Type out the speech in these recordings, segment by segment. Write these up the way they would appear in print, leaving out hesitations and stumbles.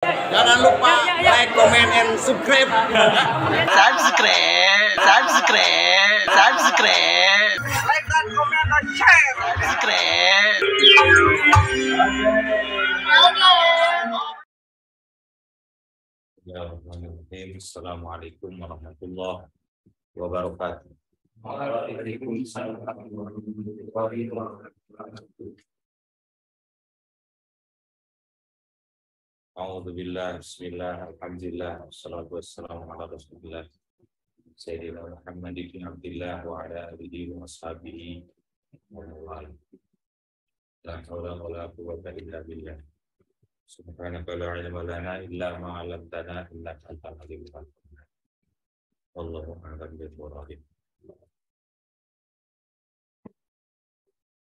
Jangan lupa like, comment, and subscribe. Subscribe. Like dan comment dan share. Subscribe. Assalamualaikum warahmatullahi wabarakatuh. Waalaikumsalam warahmatullahi wabarakatuh. A'udzubillah, bismillah, alhamdulillah, wassalatu wassalamu ala rasulillah Sayyidina Muhammad ibn Abdillah wa ala alihi wa ashabihi wa man la hawla wa la quwwata illa billah. Subhanaka la ilma lana illa ma 'allamtana innaka antal alimul hakim. Wallahu a'lam bishawab.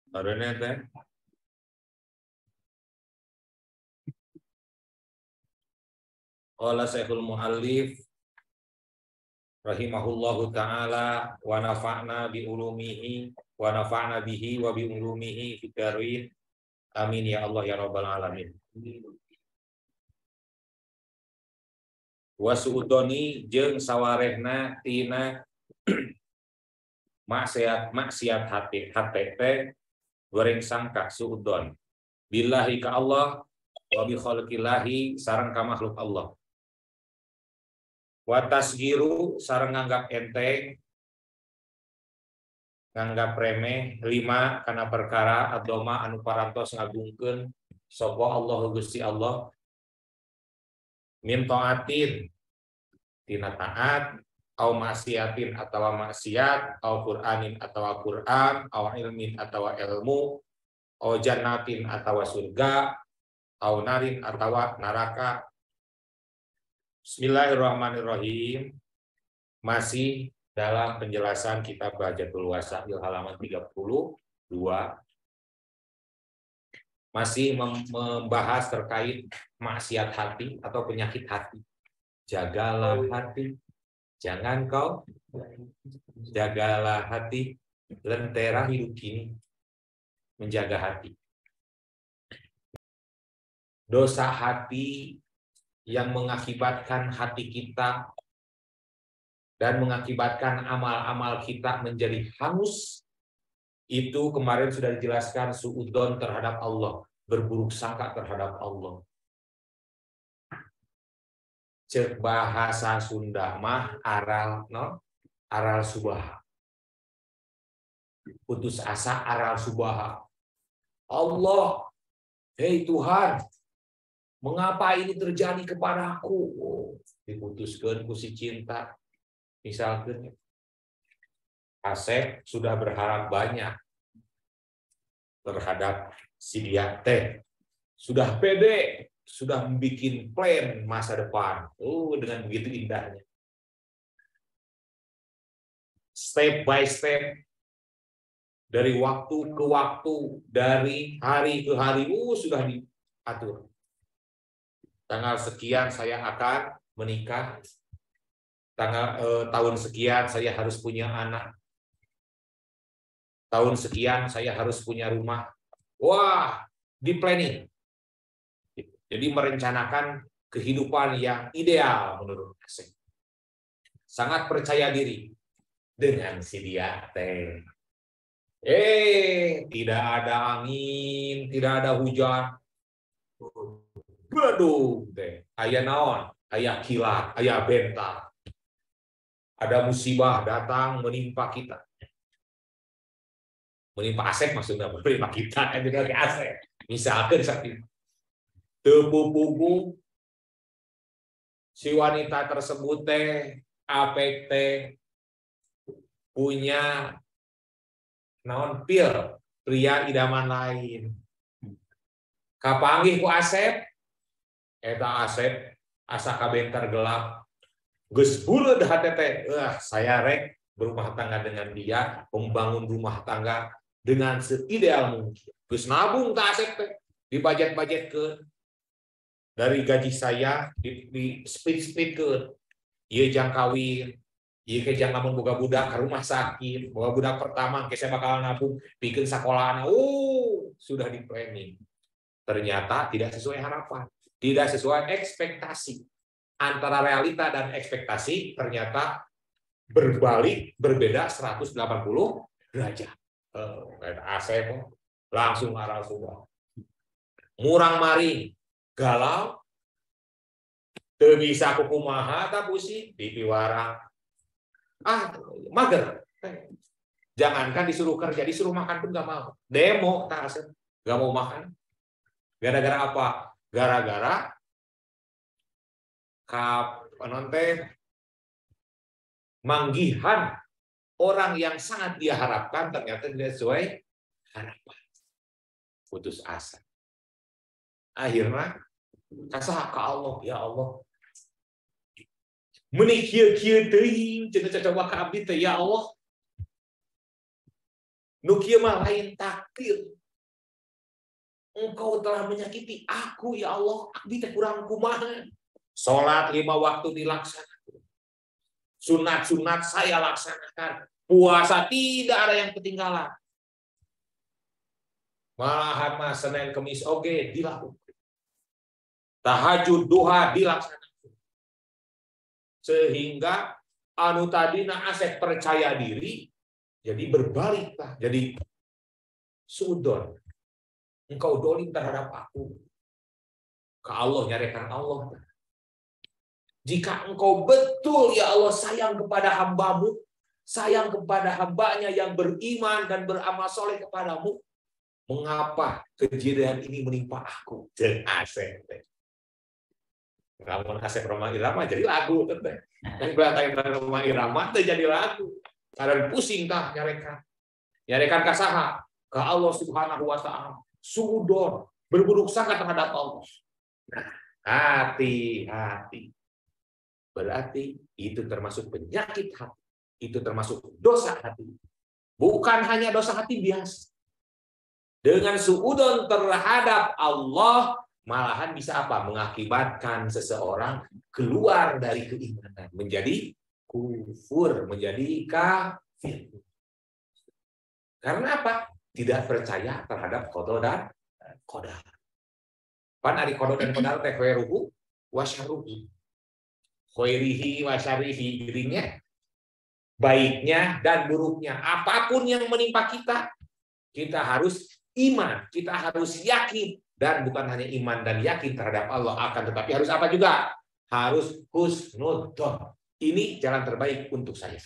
Karena teh qala Syekhul Muallif rahimahullahu taala wa nafa'na bi ulumihi wa nafa'na bihi wa bi ulumihi fid darin. Amin ya Allah ya rabbal alamin. Wa suudoni jeung sawarehna tina maksiat hati teh goreng sangka suudon billahi ka Allah wa bi khalqillahi sareng ka makhluk Allah. Wa tasgiru sareng nganggap enteng, nganggap remeh, lima kana perkara adoma anu parantos ngagungkeun sapa Allah Gusti Allah min taatin tina taat au maksiatin atawa maksiat au qur'anin atawa Qur'an au ilmin atawa ilmu au jannatin atawa surga au narin atawa neraka. Bismillahirrahmanirrahim. Masih dalam penjelasan kitab Bahjatul Wasail halaman 32. Masih membahas terkait maksiat hati atau penyakit hati. Jagalah hati, jangan kau jagalah hati, lentera hidup ini menjaga hati. Dosa hati yang mengakibatkan hati kita dan mengakibatkan amal-amal kita menjadi hangus, itu kemarin sudah dijelaskan suudzon terhadap Allah, berburuk sangka terhadap Allah. Cek bahasa Sunda mah aral subaha. Putus asa aral subaha. Allah, hei Tuhan, mengapa ini terjadi kepadaku? Oh, diputuskan ku si cinta. Misalkan Asep sudah berharap banyak terhadap si dia teh. Sudah pede, sudah membuat plan masa depan. Oh, dengan begitu indahnya. Step by step, dari waktu ke waktu, dari hari ke hari, sudah diatur. Tanggal sekian saya akan menikah. Tahun sekian saya harus punya anak. Tahun sekian saya harus punya rumah. Wah, di planning. Jadi merencanakan kehidupan yang ideal menurut Asep. Sangat percaya diri dengan si dia teh. Tidak ada angin, tidak ada hujan. Waduh, aya naon, aya kilat, aya bentar. Ada musibah datang menimpa kita. Menimpa Asep maksudnya, menimpa kita juga ke Asep. Misalkan saat itu. Tepupugu si wanita tersebut apek punya naon pria idaman lain. Kapanggih ku Asep? Eta Asep asa kabentar gelap. Geus buleud hate teh. Saya rek berumah tangga dengan dia, membangun rumah tangga dengan seideal mungkin. Geus nabung ka Asep teh, dibudget ke dari gaji saya di speed ke. Ieu jang kawin, ieu ke jang lamun boga budak ka rumah sakit, boga budak pertama ke saya bakal nabung pikeun sakolahna. Sudah di planning. Ternyata tidak sesuai harapan. Tidak sesuai ekspektasi. Antara realita dan ekspektasi ternyata berbalik, berbeda 180 derajat. Asep langsung arah semua. Murang maring, galau, teu bisa kukumaha tak pusing, dipiwarang. Mager. Jangankan disuruh kerja, disuruh makan pun nggak mau. Demo, tak Asep, nggak mau makan. Gara-gara apa? Gara-gara manggihan orang yang sangat dia harapkan ternyata tidak sesuai harapan. Putus asa. Akhirnya kasaha ka Allah, ya Allah. Meuni kieu-kieu teuing cenah coba ka abdi teh, ya Allah. Nu kieu mah lain takdir. Engkau telah menyakiti aku, ya Allah. Abdi teh kurang kumaha. Salat 5 waktu dilaksanakan. Sunat-sunat saya laksanakan. Puasa tidak ada yang ketinggalan. Malahan mah Senin Kemis oge dilakukan. Tahajud duha dilaksanakan. Sehingga anu tadina Asep percaya diri jadi berbalik lah. Jadi sudon. Engkau dolim terhadap aku. Ke Allah nyarekan Allah. Jika engkau betul ya Allah sayang kepada hambamu, sayang kepada hambanya yang beriman dan beramal soleh kepadamu, mengapa kejadian ini menimpa aku? Jeung Asep. Lamun Asep Roma Irama jadi lagu teh. Dan kelihatan Roma Irama teh jadi lagu. Karena pusing tah nyarekan. Nyarekan ka saha? Ka Allah Subhanahu wa taala. Sudon, berburuk sangka terhadap Allah. Nah, hati-hati. Berarti itu termasuk penyakit hati. Itu termasuk dosa hati. Bukan hanya dosa hati biasa. Dengan suudon terhadap Allah, malahan bisa apa? Mengakibatkan seseorang keluar dari keimanan. Menjadi kufur, menjadi kafir. Karena apa? Tidak percaya terhadap qada dan qadar. Pan ari qada dan qadar teh khairuhu wa syarruhu. Khairihi wa syarrihi, dirinya baiknya dan buruknya. Apapun yang menimpa kita, kita harus iman, kita harus yakin, dan bukan hanya iman dan yakin terhadap Allah, akan tetapi harus apa juga? Harus husnudzon. Ini jalan terbaik untuk saya.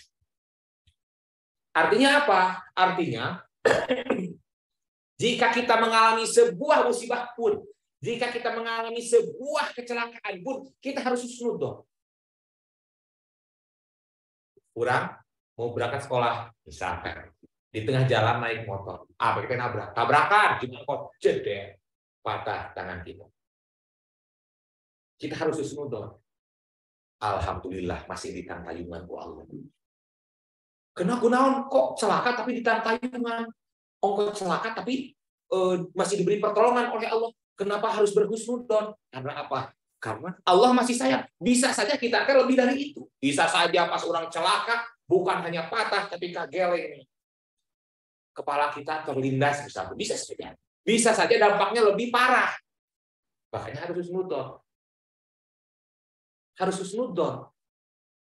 Artinya apa? Artinya jika kita mengalami sebuah musibah pun, jika kita mengalami sebuah kecelakaan pun, kita harus husnudzon. Kurang mau berangkat sekolah, misalkan di tengah jalan naik motor, kita nabrak, tabrakan, jempol, jeder, patah tangan kita. Kita harus husnudzon. Alhamdulillah masih ditantayungan ku Allah. Kena kunaon kok celaka tapi ditantayungan, ongkot celaka tapi masih diberi pertolongan oleh Allah. Kenapa harus berhusnudzon? Karena apa? Karena Allah masih sayang. Bisa saja kita akan lebih dari itu. Bisa saja pas orang celaka, bukan hanya patah, tapi kageleng. Kepala kita terlindas, misalnya. Bisa saja. Bisa saja dampaknya lebih parah. Makanya harus husnudzon. Harus husnudzon.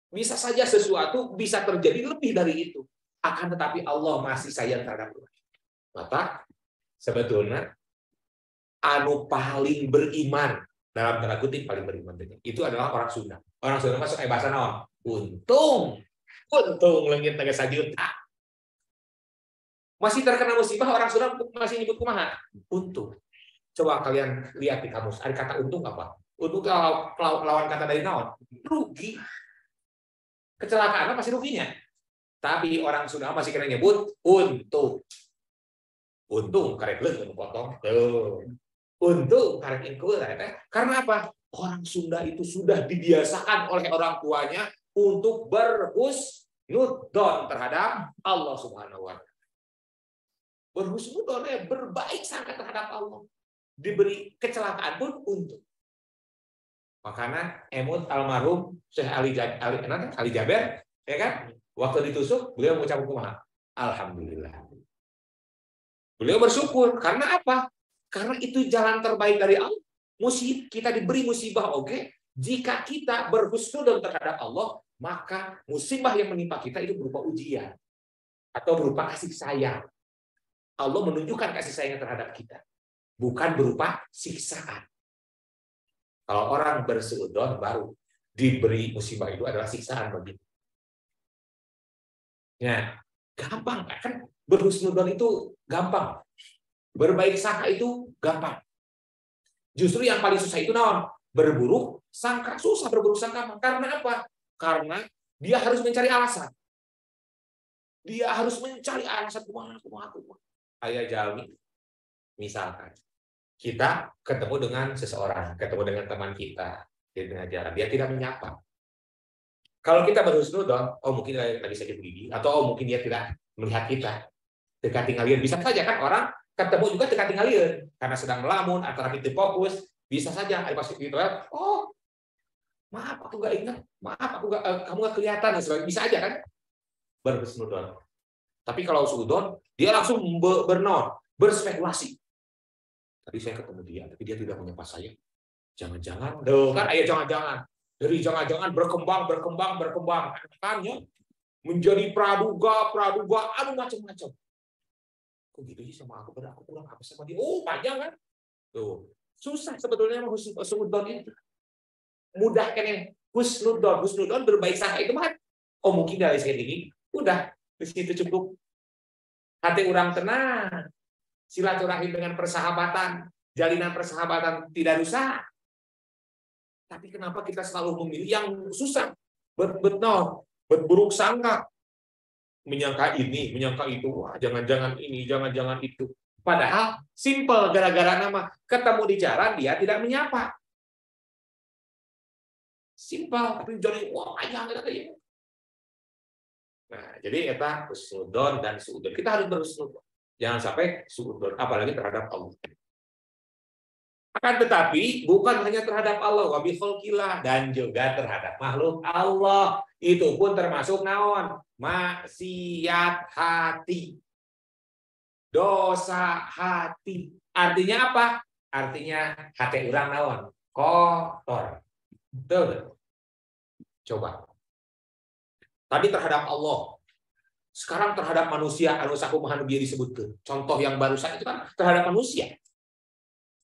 Bisa saja sesuatu bisa terjadi lebih dari itu. Akan tetapi Allah masih sayang terhadap kita. Maka sebetulnya anu paling beriman, dalam tanda kutip paling beriman itu adalah orang Sunda. Orang Sunda masuk bahasa naon? Untung leungit teh 1 juta. Masih terkena musibah orang Sunda masih nyebut kumaha? Untung. Coba kalian lihat di kamus, ada kata untung apa? Untung lawan kata dari naon? Rugi. Kecelakaan pasti ruginya. Tapi orang Sunda masih kena nyebut untung. Untung karek leung potong. Tuh. Untung karek ingkul. Karena apa? Orang Sunda itu sudah dibiasakan oleh orang tuanya untuk berhusnudzon terhadap Allah Subhanahu wa taala. Berhusnudzon berbaik sangka terhadap Allah. Diberi kecelakaan pun untung. Makanya emut almarhum Syekh Ali Jaber, ya kan? Waktu ditusuk, beliau mengucap kumaha? Alhamdulillah. Beliau bersyukur karena apa? Karena itu jalan terbaik dari Allah. kita diberi musibah oke, jika kita berhusnudzon terhadap Allah, maka musibah yang menimpa kita itu berupa ujian atau berupa kasih sayang. Allah menunjukkan kasih sayang terhadap kita, bukan berupa siksaan. Kalau orang bersuudzon baru diberi musibah itu adalah siksaan bagi. Ya, gampang kan? Berhusnudzon itu gampang. Berbaik sangka itu gampang. Justru yang paling susah itu naon? Berburuk sangka. Susah berburuk sangka. Karena apa? Karena dia harus mencari alasan. Dia harus mencari alasan. Kumaha. Ayah jalmi, misalkan kita ketemu dengan seseorang, ketemu dengan teman kita di tengah jalan, dia tidak menyapa. Kalau kita berhusnudzon, oh mungkin dia lagi sakit gigi, atau oh mungkin dia tidak melihat kita, dekat tinggalin. Bisa saja kan orang ketemu juga dekat tinggalin karena sedang melamun atau itu fokus, bisa saja pas gitu ya. Oh, maaf aku nggak ingat, maaf aku nggak, kamu nggak kelihatan, bisa aja kan berhusnudzon. Tapi kalau suudzon, dia langsung berspekulasi. Tadi saya ketemu dia, tapi dia tidak menyapa saya. Jangan-jangan, kan ayah jangan-jangan. Dari jangan-jangan berkembang, akannya menjadi praduga, anu macam-macam. Kok gitu sih sama aku, pada aku kurang apa sama dia? Oh, panjang kan? Tuh, susah sebetulnya husnudzon itu. Mudah kan yang husnudzon berbaik sangka itu mah. Oh, mungkin dari saya ini udah di situ cukup. Hati orang tenang. Silaturahim dengan persahabatan, jalinan persahabatan tidak rusak. Tapi kenapa kita selalu memilih yang susah? Berburuk sangka. Menyangka ini, menyangka itu. Wah, jangan-jangan ini, jangan-jangan itu. Padahal simple, gara-gara nama. Ketemu di jalan, dia tidak menyapa. Simple, tapi jadi, wah, jangan kayak. Nah, jadi eta husnudzon dan suudzon. Kita harus berhusnudzon. Jangan sampai suudzon, apalagi terhadap Allah. Akan tetapi bukan hanya terhadap Allah, wa bi khalqillah, dan juga terhadap makhluk Allah. Itu pun termasuk naon? Maksiat hati. Dosa hati. Artinya apa? Artinya hati urang naon? Kotor. Betul. Coba. Tadi terhadap Allah. Sekarang terhadap manusia, anu sakumaha dia disebutkan. Contoh yang barusan itu kan terhadap manusia.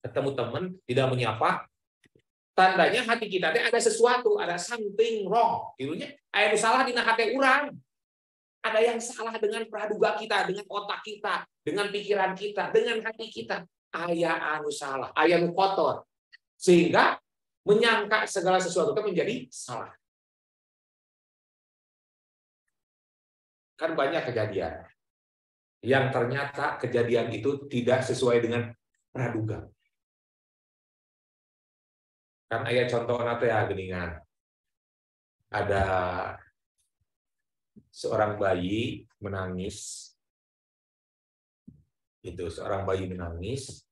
Ketemu teman, tidak menyapa, tandanya hati kita ada sesuatu, ada something wrong. Ilunya, aya nu salah dina hati urang. Ada yang salah dengan praduga kita, dengan otak kita, dengan pikiran kita, dengan hati kita. Aya anu salah, aya nu kotor. Sehingga menyangka segala sesuatu itu menjadi salah. Kan banyak kejadian yang ternyata kejadian itu tidak sesuai dengan praduga. Kan ayat contoh nanti ya geningan. Ada seorang bayi menangis. Itu seorang bayi menangis,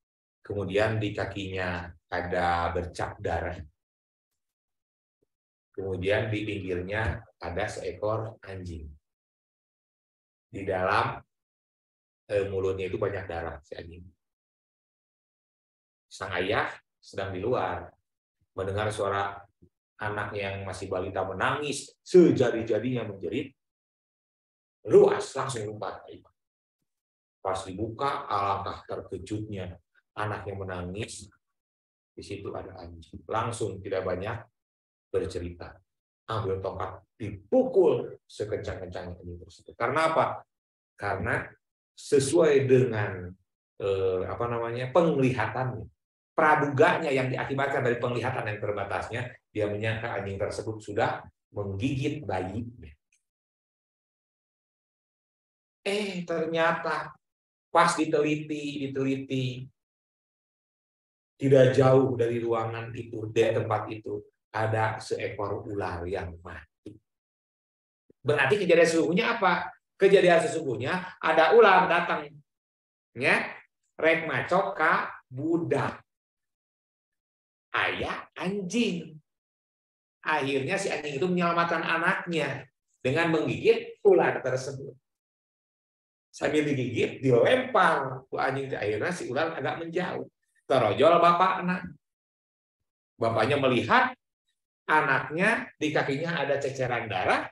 kemudian di kakinya ada bercak darah. Kemudian di pinggirnya ada seekor anjing. Di dalam mulutnya itu banyak darah si anjing. Sang ayah sedang di luar, mendengar suara anak yang masih balita menangis, sejadi-jadinya menjerit, luas langsung lompat. Pas dibuka, alangkah terkejutnya anak yang menangis. Di situ ada anjing. Langsung tidak banyak bercerita. Ambil tongkat, dipukul sekencang-kencangnya anjing tersebut. Karena apa? Karena sesuai dengan penglihatannya. Praduganya yang diakibatkan dari penglihatan yang terbatasnya, dia menyangka anjing tersebut sudah menggigit bayinya. Ternyata pas diteliti, tidak jauh dari ruangan itu, dari tempat itu, ada seekor ular yang mati. Berarti kejadian sesungguhnya apa? Kejadian sesungguhnya ada ular datang, ya, rek macok ka budak. Ayah anjing. Akhirnya si anjing itu menyelamatkan anaknya dengan menggigit ular tersebut. Sambil digigit, dilempar ke anjing. Akhirnya si ular agak menjauh. Terojol bapak anak. Bapaknya melihat anaknya di kakinya ada ceceran darah,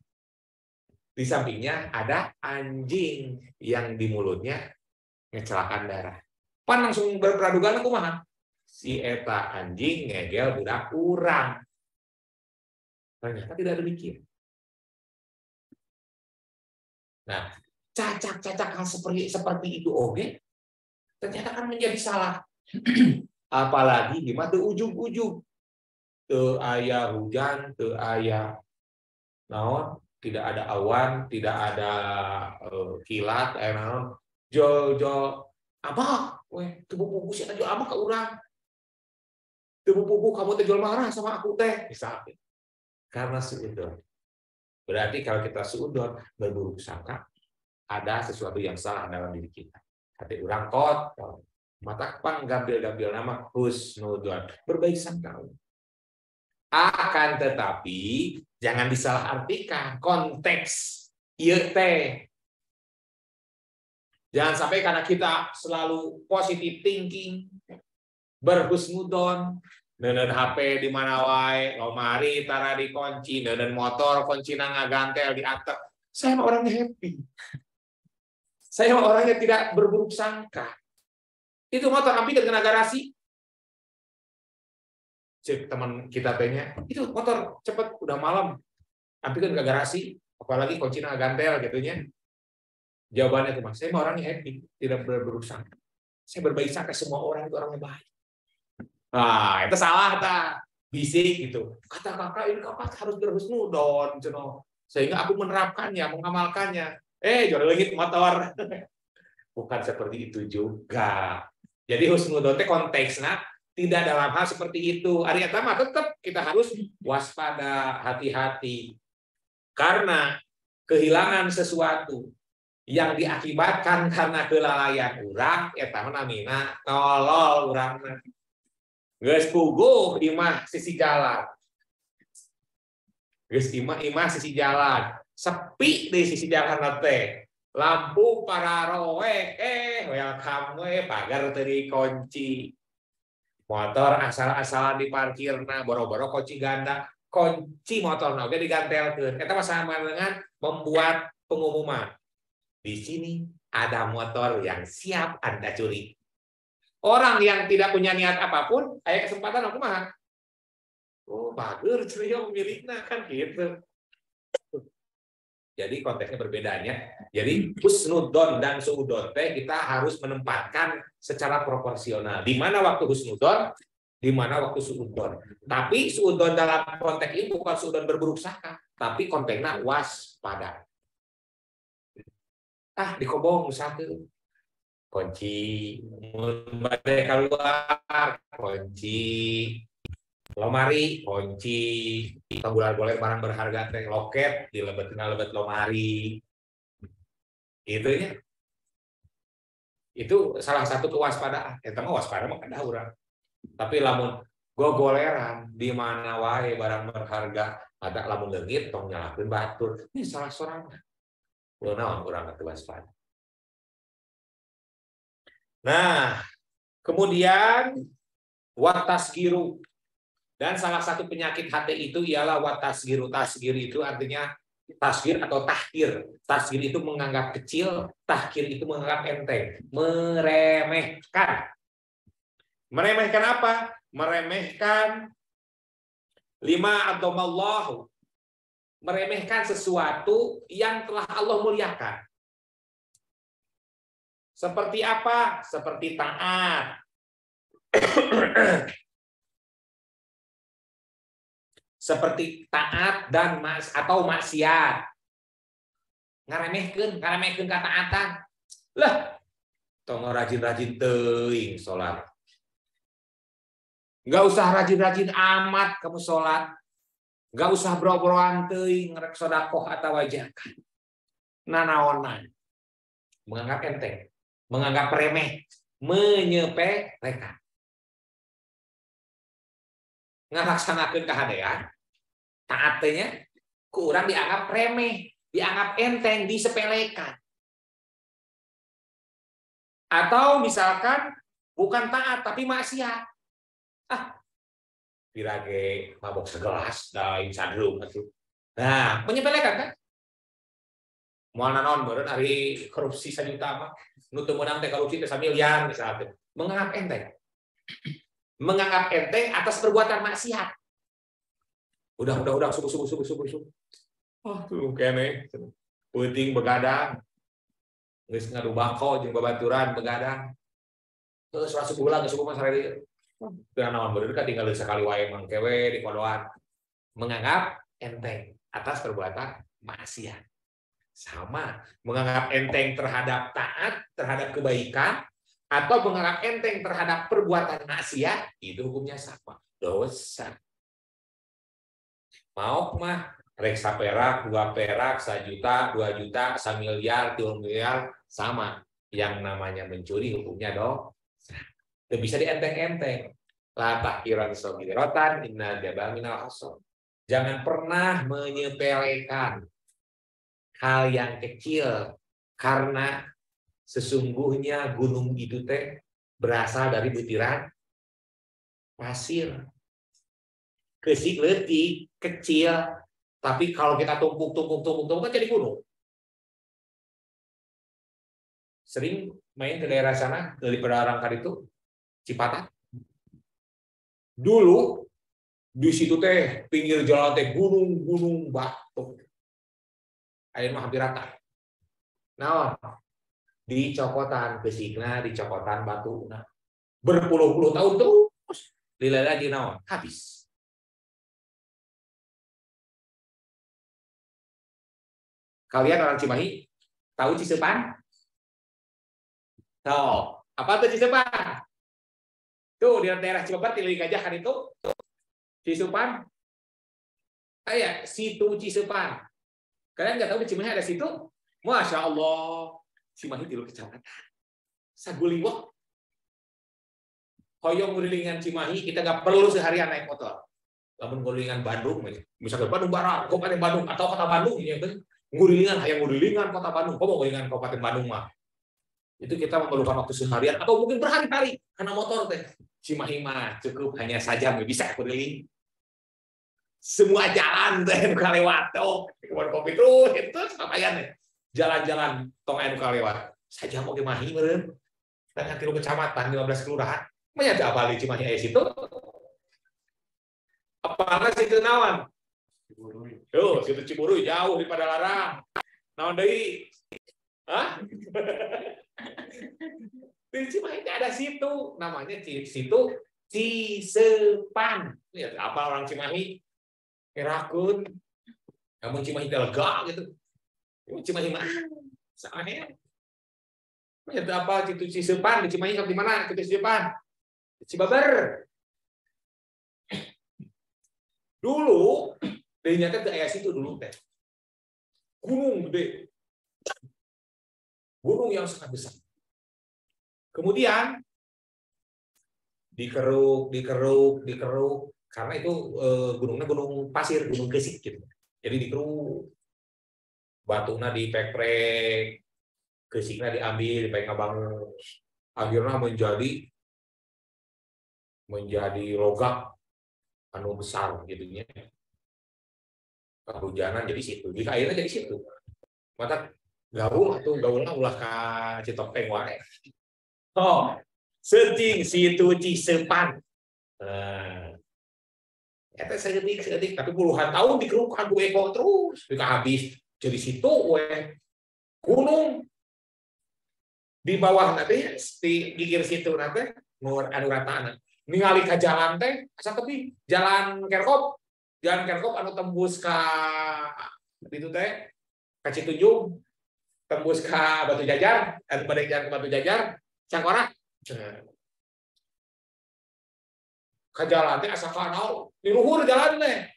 di sampingnya ada anjing yang di mulutnya ngecelakan darah. Pan langsung berpraduga kumaha? Si eta anjing ngegel budak urang. Ternyata tidak demikian. Nah, cacak-cacak hal seperti itu oke, ternyata kan menjadi salah. Apalagi di mata ujung-ujung. Teu aya hujan, teu aya naon, tidak ada awan, tidak ada kilat, naon. Jol apa? Weh, tubuh pupu sih jual apa ke urang? Tubuh pupu kamu teh jual marah sama aku teh, misalnya. Karena seudon. Berarti kalau kita seudon berburuk sangka, ada sesuatu yang salah dalam diri kita. Hati orang kotor, mata pang gambil nama husnudon, berbaik sangka. Akan tetapi jangan disalahartikan konteks ieu teh. Jangan sampai karena kita selalu positive thinking, berhusnudon, neuneun HP di mana wae, lomari tara dikunci, neuneun motor kuncina ngagantel di atap. Saya mah orangnya happy. Saya mah orangnya tidak berburuk sangka. Itu motor hampir kena garasi. Cek teman kita tanya, itu motor cepet udah malam. Hampir ke garasi, apalagi kuncina ngagantel gitunya. Jawabannya cuma, saya mah orangnya happy, tidak berburuk sangka. Saya berbaik sangka semua orang itu orangnya baik. Nah, itu salah tak? Bisik gitu. Kata kakak ini kakak harus berhusnudon, sehingga aku menerapkannya, mengamalkannya. Jual lagi motor. Bukan seperti itu juga. Jadi husnudon itu konteksnya tidak dalam hal seperti itu. Arya Tama tetap kita harus waspada, hati-hati. Karena kehilangan sesuatu yang diakibatkan karena kelalaian urang, eta namina tolol urang. Geus puguh imah sisi jalan. Geus imah sisi jalan. Sepi di sisi jalan teh. Lampu pararowe welcome we pagar teu dikunci. Motor asal-asalan diparkirna, boro-boro kunci ganda. Kunci motorna oge digantelkeun. Eta mah sama dengan membuat pengumuman. Di sini ada motor yang siap Anda curi. Orang yang tidak punya niat apapun, aya kesempatan aku mah. Oh, bager cerio milikna kan gitu. Jadi konteksnya berbedanya. Jadi husnudon dan suudon teh kita harus menempatkan secara proporsional. Di mana waktu husnudon, di mana waktu suudon. Tapi suudon dalam konteks ini bukan suudon berburuk sangka, tapi konteksnya waspada. Dikobong misalkan kunci badai keluar kunci lomari kunci tanggulan boleh barang berharga teh loket dilebet lomari gitu ya. Itu salah satu kewaspadaan. Eta mah waspada mah kada urang. Tapi lamun gogoleran di mana wae barang berharga ada lamun leungit tong nyalakeun batur. Ini salah sorangan. Naon urang atuh waspada. Nah, kemudian watasgiru. Dan salah satu penyakit hati itu ialah watasgiru. Tasgir itu artinya tasgir atau tahkir. Tasgir itu menganggap kecil, tahkir itu menganggap enteng, meremehkan. Meremehkan apa? Meremehkan lima adzzamallahu. Meremehkan sesuatu yang telah Allah muliakan. Seperti apa? Seperti taat. Seperti taat dan atau maksiat. Ngaremehkeun kataatan. Lah, tong rajin-rajin teuing salat. Enggak usah rajin-rajin amat kamu salat. Enggak usah boro-boroan teuing ngrek sedekah atawa zakat. Nanaonan. Menganggap enteng. Menganggap remeh, menyepelekan. Ngalaksanakeun kahadean, taatnya kurang dianggap remeh, dianggap enteng, disepelekan. Atau misalkan bukan taat tapi maksiat. pirage mabok segelas lain sadrung atuh. Nah, menyepelekan kan? Moal naon meureun ari korupsi 1 juta mah nu teu meunang teh korupsi teh 1 miliar misalnya. Menganggap enteng. Menganggap enteng atas perbuatan maksiat. Udah subuh. Oh, tuh kene. Peuting begadang. Geus ngadu bako jeung babaturan begadang. Terus rasa pulang geus subuh mah sareng. Teu naon bener kan tinggal sekali wae mangkewe di kodoan. Menganggap enteng atas perbuatan maksiat. Sama, menganggap enteng terhadap taat, terhadap kebaikan, atau menganggap enteng terhadap perbuatan maksiat, itu hukumnya sama, dosa. Mau mah reksa perak, 2 perak, 1 juta, 2 juta, 1 miliar, 2 miliar, sama. Yang namanya mencuri hukumnya dosa. Tidak bisa dienteng-enteng. La tahkiran saghiratan inna jabal minal hasad. Jangan pernah menyepelekan hal yang kecil karena sesungguhnya gunung itu teh berasal dari butiran pasir. Kesik leutik kecil, tapi kalau kita tumpuk kan jadi gunung. Sering main ke daerah sana dari Pedarangkar itu Cipatat. Dulu di situ teh pinggir jalan teh gunung batu. Air mah hampir rata. Nah, di cokotan kesikna, di cokotan batu. Nah, berpuluh-puluh tahun terus lilala di naon habis. Kalian orang Cimahi tahu Cisepan? Tahu. Apa tuh Cisepan? Tuh di daerah Cibabat di Gajah kan itu Cisepan. Kayak situ Cisepan. Kalian nggak tahu di Cimahi ada situ? Masya Allah. Cimahi 3 kecamatan. Saguliwah. Hoyong ngurilingan Cimahi, kita nggak perlu seharian naik motor. Lamun ngurilingan Bandung, misalnya Bandung Barat, Kabupaten Bandung, atau Kota Bandung, ya kan? Ngurilingan Kota Bandung. Kok mau ngurilingan Kabupaten Bandung mah? Itu kita memerlukan waktu seharian atau mungkin berhari-hari karena motor teh. Cimahi mah cukup hanya sajam bisa nguriling. Semua jalan teh lewat tuh, kebun kopi terus ngapain? Jalan-jalan tong anu kalewat. Saja mau Cimahi meureun. Dengan 3 kecamatan, 15 kelurahan. Menyata apa di Cimahi aya situ? Apalagi situ naon? Yo, situ Ciburuy jauh daripada Larang. Naon deui? Hah? Di Cimahi ada situ, namanya situ Cisepan. Lihat apa orang Cimahi? Kerakun. Kamu Cimahi lega gitu. Cimahi mah saha? Menyata apa situ Cisepan di Cimahi di mana? Situ Cisepan. Cibaber. Dulu ternyata ke aya situ dulu teh. Gunung gede. Gunung yang sangat besar. Kemudian dikeruk karena itu gunungnya gunung pasir, gunung gesik gitu. Jadi dikeruk. Batuna dipeprek, gesiknya diambil, dipakai ngabangun. Akhirnya menjadi logak anu besar gitu nya. Kehujanan jadi situ, jika airnya jadi situ. Mata gaulna ulah ka Citopeng wae. Oh, searching situ Cisepan. Nah, eta seeutik tapi puluhan tahun dikerukan ku Eko terus, jika habis jadi situ we gunung di bawah nanti di gigir situ nanti nur anu ratana. Ningali ka jalan teh asa tepi jalan Kerkop anu tembus ka itu teh ka Citujung tembus ka Batu Jajar anu bade jalan ke Batu Jajar Cangkorak ka jalan teh asa ka naon di luhur jalan teh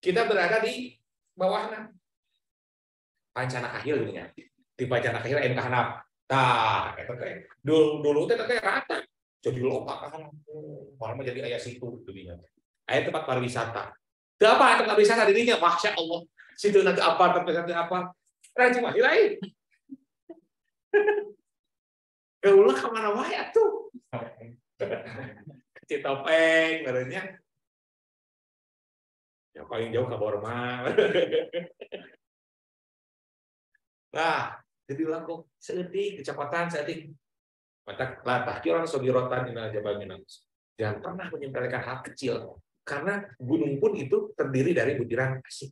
kita berada di bawahna pancana kahil nya di pancana kahil anu kahanap tah eta teh dulu teh rata jadi lomba kan malah jadi aya situ dunia aya tempat pariwisata teu apa tempat pariwisata dirinya masya Allah situ nanti apa tempat apa cuma lain ulah ka mana wae atuh Citopeng berenya Yang paling jauh ke Borma. Nah, jadi langsung seetik kecepatan seetik. Mata latah orang sobirotan ina jabangina. Jangan pernah menyempelekan hal kecil, karena gunung pun itu terdiri dari butiran pasir.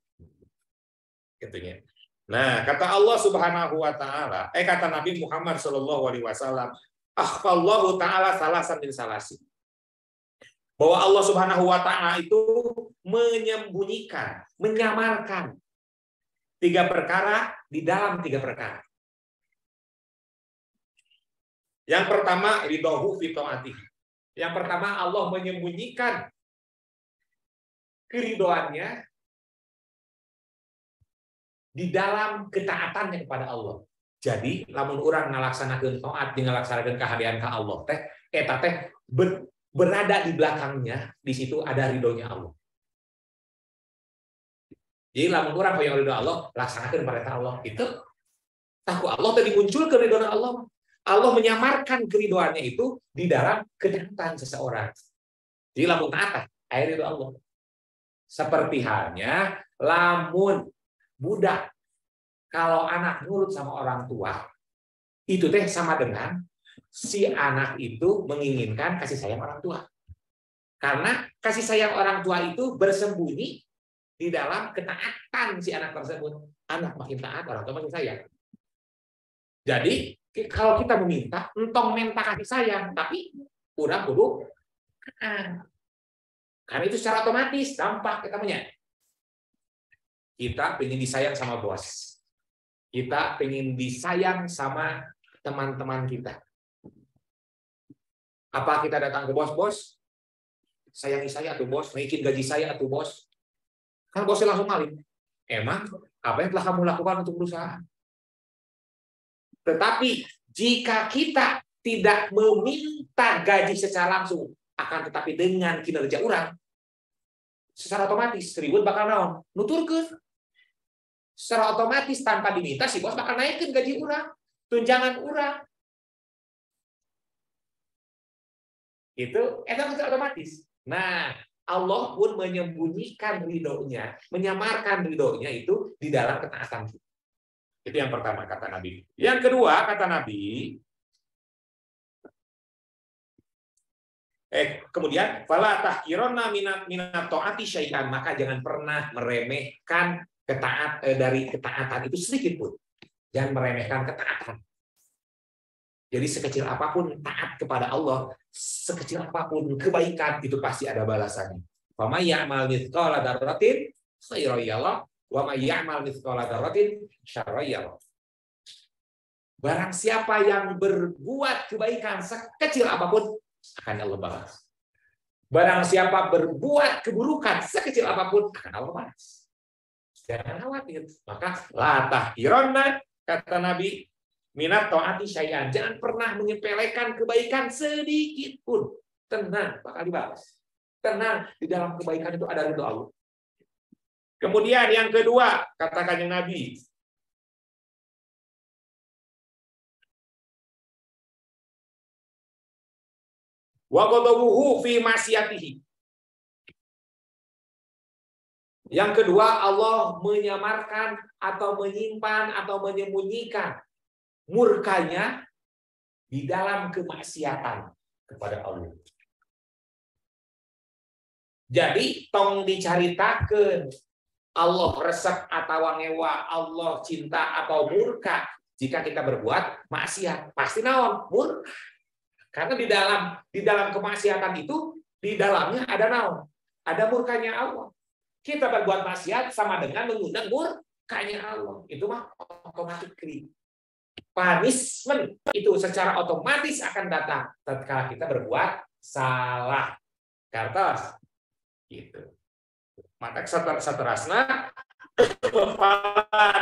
Gitunya. Nah, kata Allah Subhanahu wa taala, kata Nabi Muhammad sallallahu alaihi wasallam, akhfallahu taala salasan min salasi. Bahwa Allah Subhanahu wa taala itu menyembunyikan, menyamarkan 3 perkara di dalam 3 perkara. Yang pertama, ridhohu fi ta'atihi. Yang pertama, Allah menyembunyikan keridhoannya di dalam ketaatannya kepada Allah. Jadi, lamun orang ngalaksanakeun taat, ngalaksanakeun kahadian ka Allah teh, eta teh berada di belakangnya, di situ ada ridhonya Allah. Jadi lamun orang hoyong ridho Allah, laksanakeun perintah Allah. Itu takwa Allah tadi muncul ke ridho Allah. Allah menyamarkan keridoannya itu di dalam ketaatan seseorang. Jadi lamun taat, air ridho Allah. Seperti halnya lamun budak kalau anak nurut sama orang tua, itu teh sama dengan si anak itu menginginkan kasih sayang orang tua. Karena kasih sayang orang tua itu bersembunyi di dalam ketaatan si anak tersebut. Anak makin taat, orang tua makin sayang. Jadi kalau kita meminta, entong minta kasih sayang, tapi udah kudu karena itu secara otomatis dampak kita punya. Kita pengen disayang sama bos. Kita pengen disayang sama teman-teman kita. Apa kita datang ke bos, sayangi saya tuh bos, naikin gaji saya tuh bos. Kan bosnya langsung ngalim. Emang apa yang telah kamu lakukan untuk perusahaan? Tetapi jika kita tidak meminta gaji secara langsung, akan tetapi dengan kinerja orang, secara otomatis ribut bakal naon? Nuturkeun. Secara otomatis tanpa diminta si bos bakal naikin gaji orang, tunjangan orang. Itu secara otomatis. Nah, Allah pun menyembunyikan ridhonya, menyamarkan ridhonya itu di dalam ketaatan kita. Itu yang pertama kata Nabi. Yang kedua kata Nabi, kemudian fala tahqironna minat taati syai'an, maka jangan pernah meremehkan dari ketaatan itu sedikit pun. Jangan meremehkan ketaatan. Jadi sekecil apapun taat kepada Allah, sekecil apapun kebaikan itu pasti ada balasannya. Wa may ya'mal mithqala dzarratin khairan yarah wa may ya'mal mithqala dzarratin syarran yarah. Barang siapa yang berbuat kebaikan sekecil apapun akan Allah balas. Barang siapa berbuat keburukan sekecil apapun akan Allah balas. Jangan khawatir. Maka la tahqironna, kata Nabi, minat taati syai'an, jangan pernah menyepelekan kebaikan sedikit pun. Tenang, bakal dibalas. Tenang, di dalam kebaikan itu ada ridho Allah. Kemudian yang kedua, kata Kanjeng Nabi, wa ghadabuhu fi ma'siyatihi. Yang kedua, Allah menyamarkan atau menyimpan atau menyembunyikan murkanya di dalam kemaksiatan kepada Allah. Jadi tong dicaritakeun Allah resep atau ngewa, Allah cinta atau murka jika kita berbuat maksiat. Pasti naon? Murka. Karena di dalam kemaksiatan itu di dalamnya ada naon? Ada murkanya Allah. Kita berbuat maksiat sama dengan mengundang murkanya Allah. Itu mah otomatis. Punishment itu secara otomatis akan datang tatkala kita berbuat salah. Kartos gitu. Maka saterasna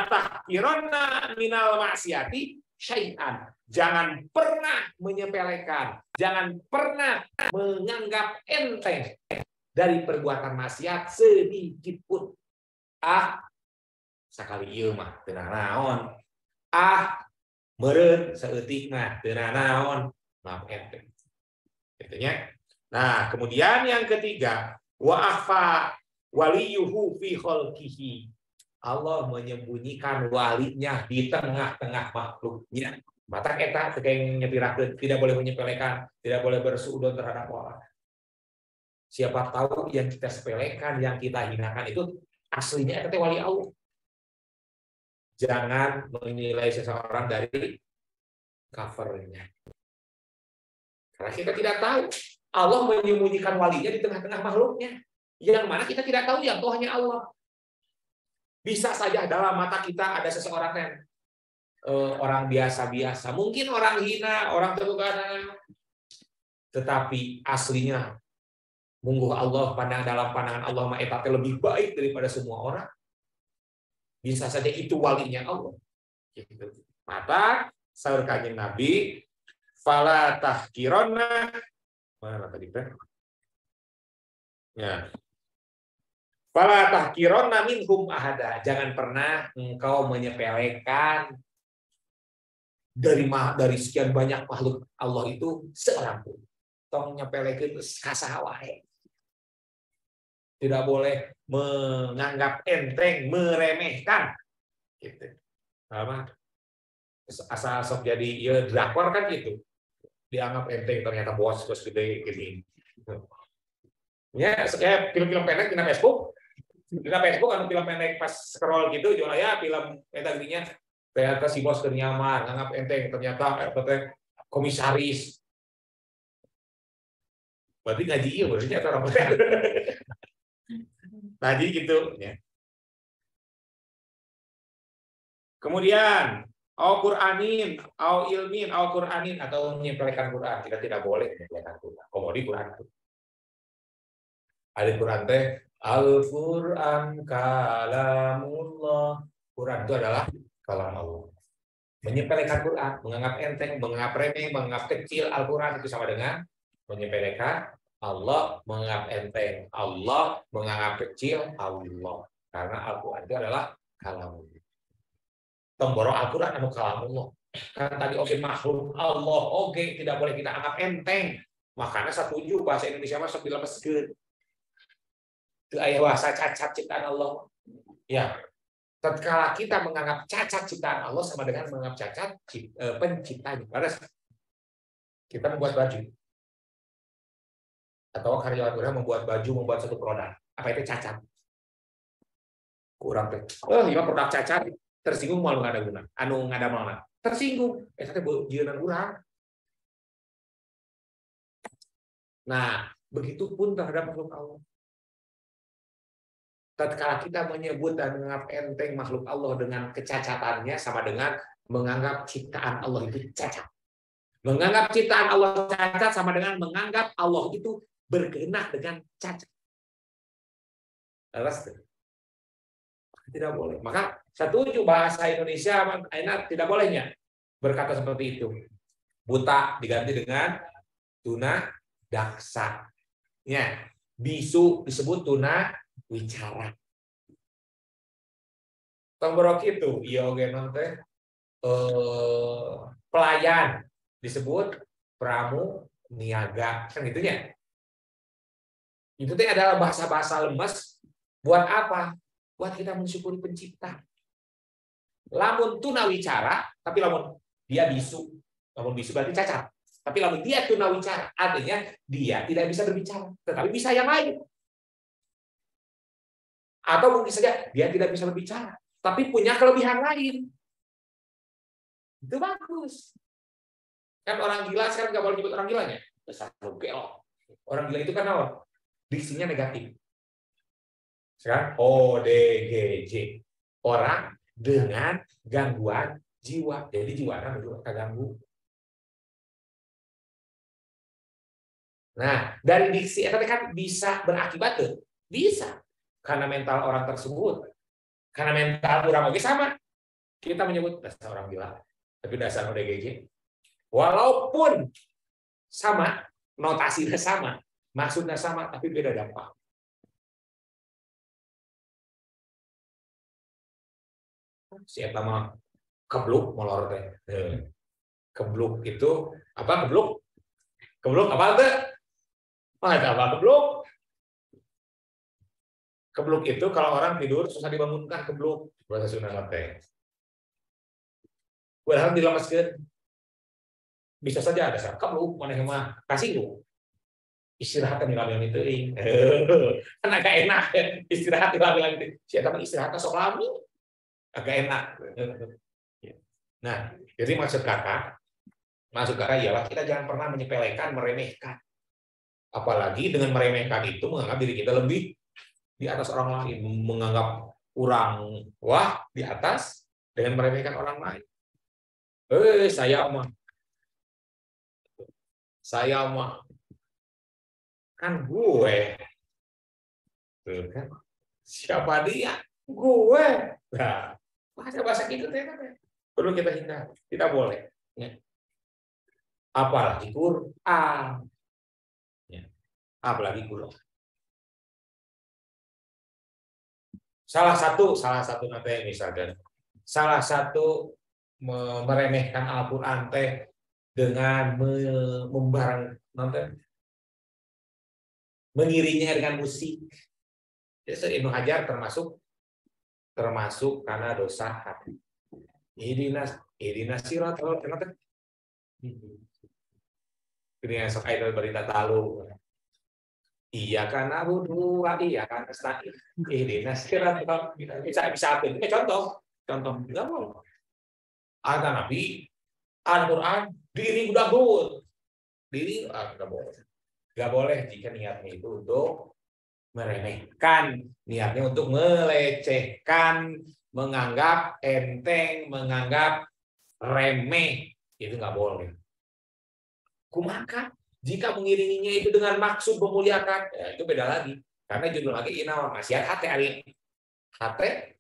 tahqironna minal maksiati syai'an. Jangan pernah menyepelekan, jangan pernah menganggap enteng dari perbuatan maksiat sedikit pun. Sakali ieu mah teu naon. Meureun saeutik mah teu naon, maaf enteng. Gitu nya. Nah, kemudian yang ketiga, wa akhfa waliyuhu fi khalqihi. Allah menyembunyikan walinya di tengah-tengah makhluknya. Mata kita nyepirakeun, tidak boleh menyepelekan, tidak boleh bersuudzon terhadap orang. Siapa tahu yang kita sepelekan, yang kita hinakan itu aslinya itu wali Allah. Jangan menilai seseorang dari covernya. Karena kita tidak tahu. Allah menyembunyikan walinya di tengah-tengah makhluknya. Yang mana kita tidak tahu, yang tahu hanya Allah. Bisa saja dalam mata kita ada seseorang yang orang biasa-biasa, mungkin orang hina, orang tergana, tetapi aslinya mungguh Allah dalam pandangan Allah ma'etate lebih baik daripada semua orang. Bisa saja itu walinya Allah. Maka sahur kanjeng Nabi, fala tahkironna, mana tadi kan? Ya. Fala tahkironna minhum ahada. Jangan pernah engkau menyepelekan dari sekian banyak makhluk Allah itu seorang pun. Tong nyepelekeun kasaha wae. Tidak boleh menganggap enteng, meremehkan. Gitu. Apa? Asal sok jadi ya drakor kan gitu. Dianggap enteng, ternyata bos gede gini. Ya, film-film pendek di Facebook. Di Facebook kan film pendek pas scroll gitu jual ya film eta gininya ternyata si bos keur nyamar nganggap enteng ternyata komisaris. Berarti ngaji ieu berarti eta orang tadi gitu ya. Kemudian au Qur'anin, au ilmin, au Qur'anin atau menyepelekan Quran. Kita tidak boleh menyepelekan Quran. Komodi Quran itu. Ada Quran teh Al-Quran kalamullah. Quran itu adalah kalam Allah. Menyepelekan Quran, menganggap enteng, menganggap remeh, menganggap kecil Al-Quran itu sama dengan menyepelekan Allah, menganggap enteng Allah, menganggap kecil Allah. Karena Al-Quran itu adalah kalam Allah. Tomboro Al-Quran anu kalam Allah. Kan tadi oke makhluk Allah, oke tidak boleh kita anggap enteng. Makanya setuju bahasa Indonesia mah sok dilepaskeun. Itu ayat bahasa cacat ciptaan Allah. Ya, tatkala kita menganggap cacat ciptaan Allah sama dengan menganggap cacat penciptanya. Padahal kita membuat baju atau karyawan orang membuat baju, membuat satu produk, apa itu cacat? Kurang teh. Iya produk cacat, tersinggung malu nggak ada guna. Anu nggak ada mana? Tersinggung. Teh jieunan urang. Nah, begitupun terhadap makhluk Allah. Tatkala kita menyebut dan menganggap enteng makhluk Allah dengan kecacatannya sama dengan menganggap ciptaan Allah itu cacat. Menganggap ciptaan Allah cacat sama dengan menganggap Allah itu berkehendak dengan cacat. Tidak boleh. Maka setuju bahasa Indonesia enak tidak bolehnya berkata seperti itu. Buta diganti dengan tuna daksa. Ya, bisu disebut tuna wicara. Tomborok itu, iogenon teh pelayan disebut pramu niaga, kan gitunya. Itu teh adalah bahasa-bahasa lemes buat apa? Buat kita mensyukuri pencipta. Lamun tuna wicara, tapi lamun dia bisu, lamun bisu berarti cacat. Tapi lamun dia tuna wicara, artinya dia tidak bisa berbicara, tetapi bisa yang lain. Atau mungkin saja dia tidak bisa berbicara, tapi punya kelebihan lain. Itu bagus. Kan orang gila sekarang nggak boleh nyebut orang gilanya. Besar gelok. Orang gila itu kan apa? Diksinya negatif. Sekarang ODGJ. Orang dengan gangguan jiwa. Jadi jiwanya terganggu. Nah, dari diksi itu kan bisa berakibat tuh. Bisa. Karena mental orang tersebut, karena mental orang oke sama, kita menyebut dasar orang gila, tapi dasar ODGJ, walaupun sama, notasinya sama, maksudnya sama, tapi beda dampak. Si eta mah kebluk molor teh. Kebluk itu apa kebluk? Kebluk apa teh? Apa kebluk? Kebluk itu kalau orang tidur susah dibangunkan, kebluk bahasa Sunda teh. Padahal dilemaskeun. Bisa saja ada saat kebluk maneh mah kasih lu. Istirahat di lami-lami teuing. Kan agak enak istirahat di lami-lami teuing. Si eta mah istirahat sok lami. Agak enak. Nah, jadi maksud kakak ialah kita jangan pernah menyepelekan, meremehkan. Apalagi dengan meremehkan itu menganggap diri kita lebih di atas orang lain, menganggap orang wah di atas dengan meremehkan orang lain. Saya mah kan gue. Tuh kan. Siapa dia? Gue. Nah, bahasa gitu perlu kita hindari. Tidak boleh. Ya. Apalagi Quran. Ya. Apalagi Quran. Salah satu nanti misalkan salah satu meremehkan Al-Qur'an teh dengan membarang nonton mengiringinya dengan musik. Jadi Ibnu Hajar termasuk karena dosa hati. Ihdinas siratal nonton. Ini sok idol berita talu. Iya kan abudu iya kan nasta'in. Ihdinas siratal bisa apa? Ini contoh enggak boleh. Ada Nabi Al-Qur'an diri udah good. Diri enggak boleh jika niatnya itu untuk meremehkan, niatnya untuk melecehkan, menganggap enteng, menganggap remeh, itu nggak boleh. Kumaha jika mengiringinya itu dengan maksud memuliakan, ya itu beda lagi. Karena judul lagi inawan nasihat hati ari. Hati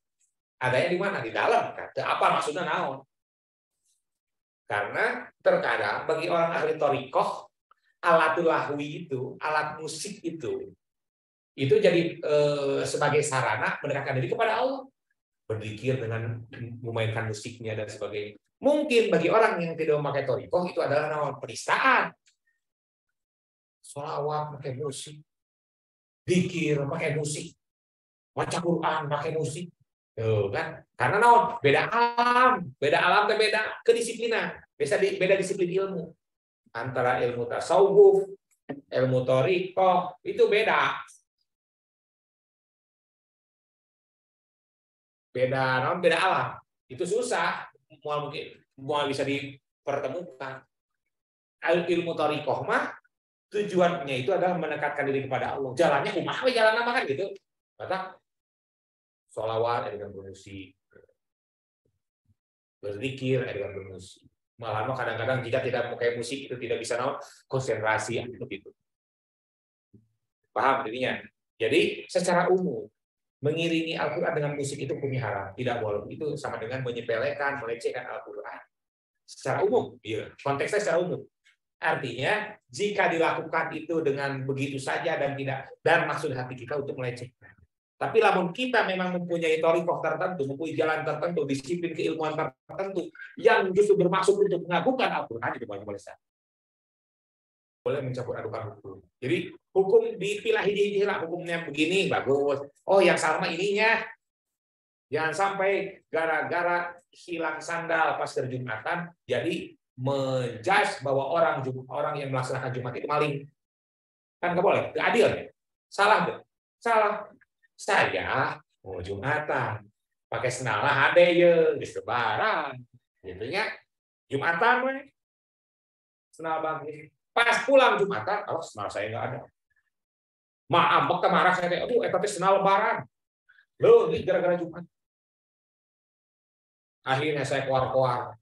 adanya di mana? Di dalam. Apa maksudnya naon? Karena terkadang bagi orang ahli thariqah alatul lahwi itu, alat musik itu jadi sebagai sarana mendekatkan diri kepada Allah. Berzikir dengan memainkan musiknya dan sebagainya. Mungkin bagi orang yang tidak memakai thariqah itu adalah naon penistaan. Sholawat pakai musik, zikir pakai musik, baca Quran pakai musik. Tuh kan? Karena naon? Beda alam dan beda kedisiplinan. Beda disiplin ilmu. Antara ilmu tasawuf, ilmu thariqah itu beda. Beda alam. Itu susah mau bisa dipertemukan. Ilmu thariqah mah tujuannya itu adalah mendekatkan diri kepada Allah. Jalannya kumaha jalan apa kan gitu. Kata sholawat dengan bermusik. Berzikir dengan bermusik. Malah kadang-kadang jika tidak memakai musik itu tidak bisa konsentrasi begitu. Paham intinya? Jadi secara umum mengiringi Al-Qur'an dengan musik itu hukumnya haram, tidak boleh. Itu sama dengan menyepelekan, melecehkan Al-Qur'an. Secara umum, ya, konteksnya secara umum. Artinya jika dilakukan itu dengan begitu saja dan maksud hati kita untuk melecehkan. Tapi lamun kita memang mempunyai thariqah tertentu, mempunyai jalan tertentu, disiplin keilmuan tertentu yang justru bermaksud untuk mengagungkan Al-Qur'an itu boleh sah. Boleh mencampur adukan hukum. Jadi hukum dipilah hiji-hiji lah, hukumnya begini bagus. Oh yang sama ininya. Jangan sampai gara-gara hilang sandal pas Jumatan jadi menjudge bahwa orang yang melaksanakan Jumat itu maling. Kan nggak boleh, nggak adil ya. Salah. Saya mau Jumatan, pakai senalah ada ya di sebaran, gitunya Jumatan we. Senal bagi. Pas pulang Jumatan, kalau senal saya nggak ada. Maaf, marah saya, aduh, tapi senal lebaran. Loh, ini gara-gara Jumat. Akhirnya saya keluar.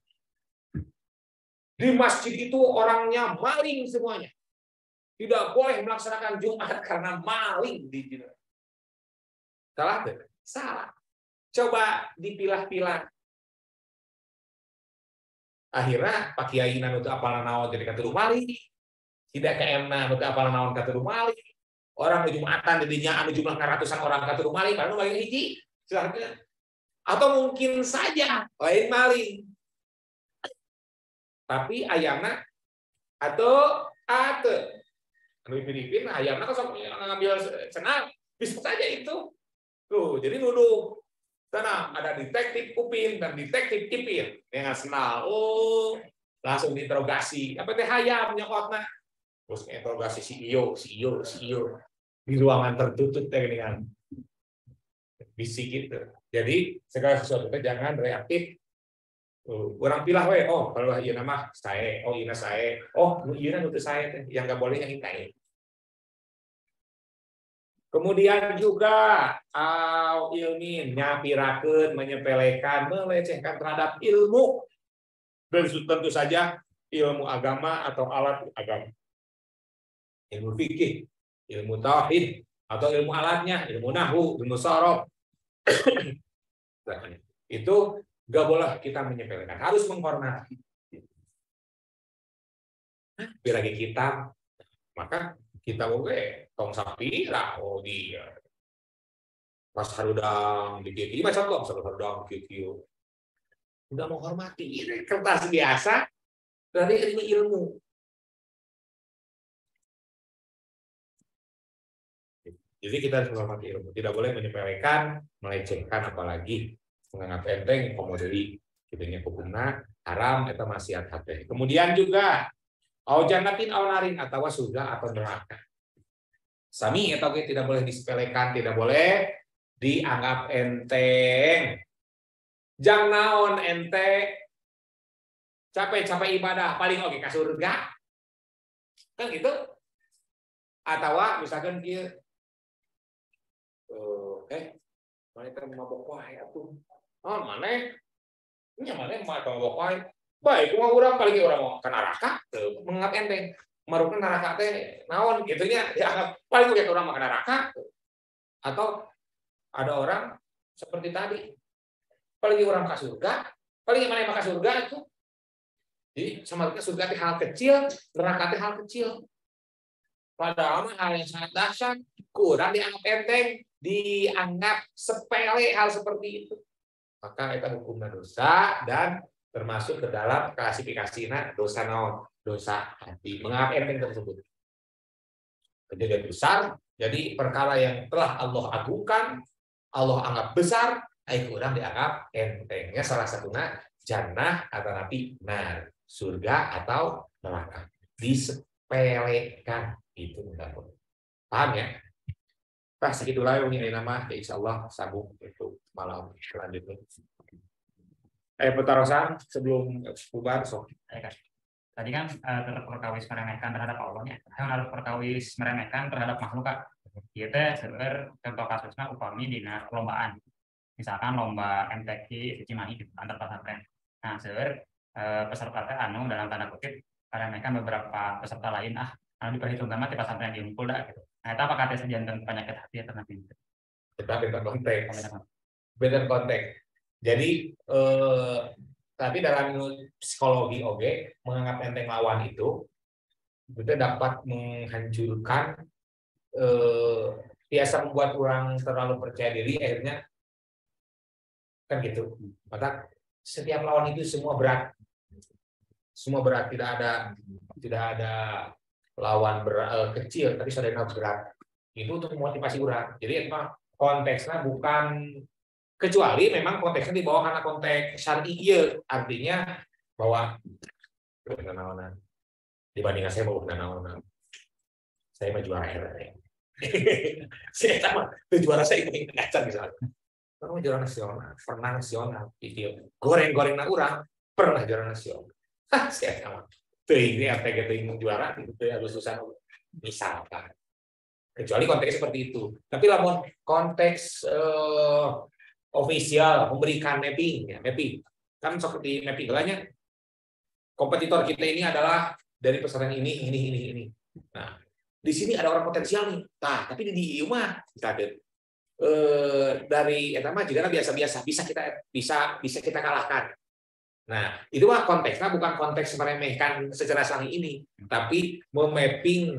Di masjid itu orangnya maling semuanya. Tidak boleh melaksanakan Jumat karena maling di sini. Salah. Coba dipilah-pilah. Akhirnya Pak Kiai nanu teu apal naon jadi katuruh maling. Tidak keemna teu apal naon katuruh maling. Orang di Jumatan didinya anu jumlah ratusan orang katuruh maling, baru maling hiji. Atau mungkin saja lain maling. Tapi ayamna atau anu Filipina ayamna kan ngambil senang. Bisa saja itu. Tuh, jadi nuduh. Sana ada detektif Upin dan detektif Ipin dengan senal. Oh, langsung diinterogasi. Apa teh hayam nyokotna? Terus interogasi CEO di ruangan tertutup dengan bisik gitu. Jadi segala sesuatu jangan reaktif. Orang pilah we, oh kalau iya nama saya, oh iya saya, oh iya nutup saya yang nggak boleh yang ini. Kemudian juga ilmin nyapirakeun, menyepelekan, melecehkan terhadap ilmu. Dan tentu saja ilmu agama atau alat agama. Ilmu fikih, ilmu tauhid atau ilmu alatnya, ilmu nahwu, ilmu sorof. Itu gak boleh kita menyepelekan, harus menghormati. Piragi kitab, maka kita oke tong sapi lah, oh dia pas harudang di kiki macam lo pas harudang kiki udah menghormati ini kertas biasa dari ilmu. Jadi kita harus menghormati ilmu, tidak boleh menyepelekan, melecehkan, apalagi menganggap enteng komoditi kitanya hukumna haram eta maksiat hate. Kemudian juga au jannatin au narin atau surga atau neraka. Sami eta ge tidak boleh disepelekan, tidak boleh dianggap enteng. Jang naon ente capek-capek ibadah paling oke ka surga. Kan gitu. Atau misalkan dia mereka mabok wae atuh. Oh, maneh nya maneh mabok wae. Baik, kumaha urang paling urang mau ka neraka teu menganggap enteng. Marupna neraka teh naon kitu nya dianggap paling oke urang mah ka neraka. Atau ada orang seperti tadi. Paling orang ka surga, paling maneh mah ka surga itu. Jadi sama surga teh hal kecil, neraka teh hal kecil. Padahal hal yang sangat dahsyat, kurang dianggap enteng, dianggap sepele hal seperti itu. Maka itu hukumnya dosa dan termasuk ke dalam klasifikasinya dosa naon, dosa hati, menganggap enteng tersebut. Kejadian besar, jadi perkara yang telah Allah agungkan, Allah anggap besar, itu orang dianggap entengnya salah satunya jannah atau nabi nar, surga atau neraka. Disepelekan. Itu enggak boleh. Paham ya? Pas segitulah yang ini nama, ya insya Allah sambung itu malam selanjutnya. Petarosan sebelum bubar sok. Tadi kan tetap perkawis meremehkan terhadap Allah ya. Yang harus perkawis meremehkan terhadap makhluk kak. Kita sebenarnya contoh kasusnya upami di perlombaan. Misalkan lomba MTQ Cimahi antar pesantren. Nah sebenarnya peserta anu dalam tanda kutip meremehkan beberapa peserta lain karena diperhitungkan mah di pesantren di Unggul dah gitu. Nah, itu apakah tes jantan penyakit hati atau nanti? Kita beda konteks. Beda konteks. Jadi tapi dalam psikologi menganggap enteng lawan itu dapat menghancurkan biasa membuat orang terlalu percaya diri akhirnya kan gitu. Maka setiap lawan itu semua berat, tidak ada lawan kecil tapi saudara berat itu untuk memotivasi orang. Jadi emang konteksnya bukan kecuali memang konteksnya dibawa karena konteks syar'i, artinya bahwa dibandingkan saya mau saya mah juara RT. Saya sama juara saya ini ngacar misalnya. Kamu juara nasional, pernah nasional, itu goreng-goreng orang pernah juara nasional. Saya sama. Ini RT gitu juara itu harus susah misalkan. Kecuali konteks seperti itu. Tapi lamun konteks official memberikan mapping kan seperti mapping gelanya. Kompetitor kita ini adalah dari pesantren ini. Nah, di sini ada orang potensial nih. Nah, tapi di mah kita dari etama juga biasa-biasa bisa kita kalahkan. Nah, itu mah konteksnya bukan konteks meremehkan secara saling ini, tapi memapping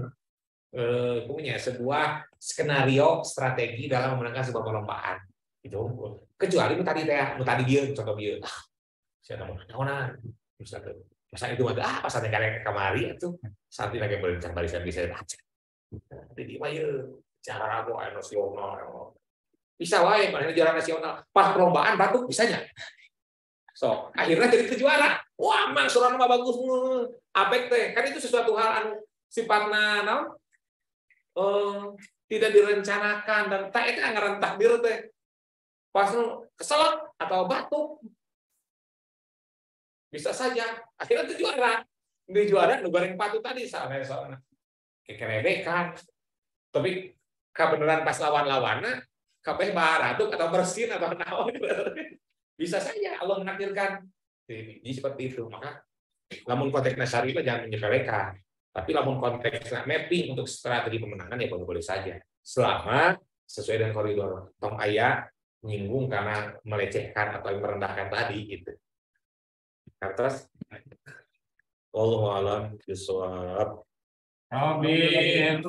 punya sebuah skenario strategi dalam memenangkan sebuah perlombaan. Itu kecuali tadi dia contoh dia. Saya tahu naonan. Masa itu pas ada karya kamari itu saat lagi berencana barisan bisa baca. Jadi mah cara nasional. Bisa wae mana juara nasional. Pas perlombaan batuk bisanya. So, akhirnya jadi juara. Wah, mang surana mah bagus. Apek teh. Kan itu sesuatu hal anu sifatna naon? Tidak direncanakan dan tak itu ngaran takdir teh. Pas keselak atau batuk. Bisa saja. Akhirnya itu juara. Di juara nu goreng patu tadi soalnya. Kekerebekan. Tapi kebenaran pas lawan-lawanna kabeh baraduk atau bersin atau naon. Bisa saja Allah menakdirkan. Jadi seperti itu. Maka lamun konteksnya syar'i jangan menyepelekan. Tapi lamun konteksnya mapping untuk strategi pemenangan ya boleh saja. Selama sesuai dengan koridor. Tong aya nyinggung karena melecehkan atau merendahkan tadi gitu. Terus wallahu a'lam bishawab. Robin